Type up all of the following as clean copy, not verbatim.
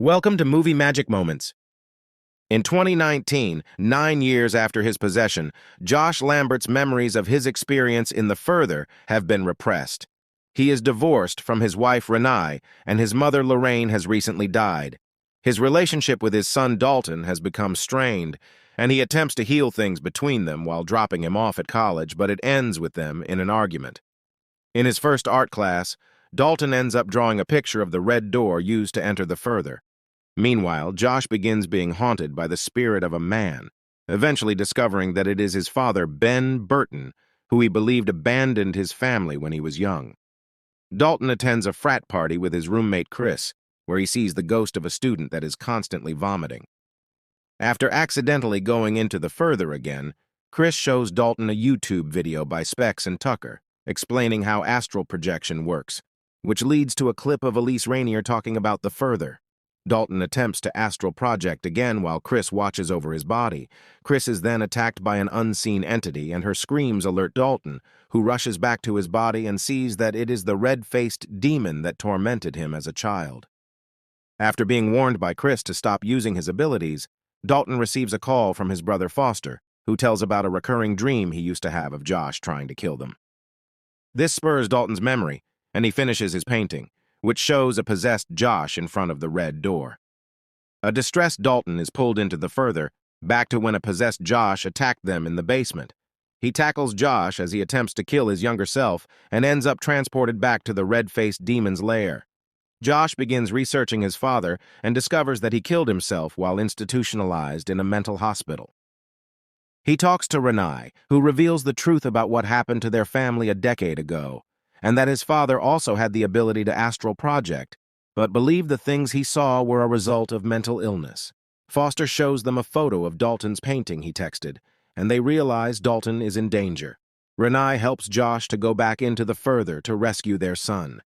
Welcome to Movie Magic Moments. In 2019, 9 years after his possession, Josh Lambert's memories of his experience in The Further have been repressed. He is divorced from his wife Renee, and his mother Lorraine has recently died. His relationship with his son Dalton has become strained, and he attempts to heal things between them while dropping him off at college, but it ends with them in an argument. In his first art class, Dalton ends up drawing a picture of the red door used to enter The Further. Meanwhile, Josh begins being haunted by the spirit of a man, eventually discovering that it is his father, Ben Burton, who he believed abandoned his family when he was young. Dalton attends a frat party with his roommate Chris, where he sees the ghost of a student that is constantly vomiting. After accidentally going into The Further again, Chris shows Dalton a YouTube video by Specs and Tucker, explaining how astral projection works, which leads to a clip of Elise Rainier talking about The Further. Dalton attempts to astral project again while Chris watches over his body. Chris is then attacked by an unseen entity, and her screams alert Dalton, who rushes back to his body and sees that it is the red-faced demon that tormented him as a child. After being warned by Chris to stop using his abilities, Dalton receives a call from his brother Foster, who tells about a recurring dream he used to have of Josh trying to kill them. This spurs Dalton's memory, and he finishes his painting, which shows a possessed Josh in front of the red door. A distressed Dalton is pulled into The Further, back to when a possessed Josh attacked them in the basement. He tackles Josh as he attempts to kill his younger self and ends up transported back to the red-faced demon's lair. Josh begins researching his father and discovers that he killed himself while institutionalized in a mental hospital. He talks to Renee, who reveals the truth about what happened to their family a decade ago, and that his father also had the ability to astral project, but believed the things he saw were a result of mental illness. Foster shows them a photo of Dalton's painting he texted, and they realize Dalton is in danger. Renee helps Josh to go back into The Further to rescue their son.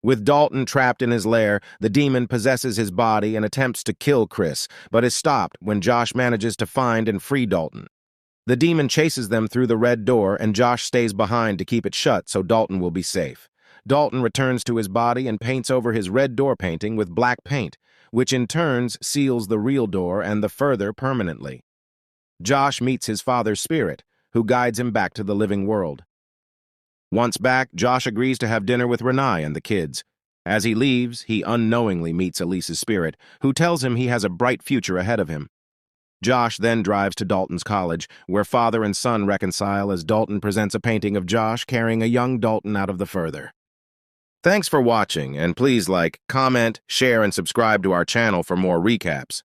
With Dalton trapped in his lair, the demon possesses his body and attempts to kill Chris, but is stopped when Josh manages to find and free Dalton. The demon chases them through the red door, and Josh stays behind to keep it shut so Dalton will be safe. Dalton returns to his body and paints over his red door painting with black paint, which in turn seals the real door and The Further permanently. Josh meets his father's spirit, who guides him back to the living world. Once back, Josh agrees to have dinner with Renee and the kids. As he leaves, he unknowingly meets Elise's spirit, who tells him he has a bright future ahead of him. Josh then drives to Dalton's college, where father and son reconcile as Dalton presents a painting of Josh carrying a young Dalton out of The Further. Thanks for watching, and please like, comment, share, and subscribe to our channel for more recaps.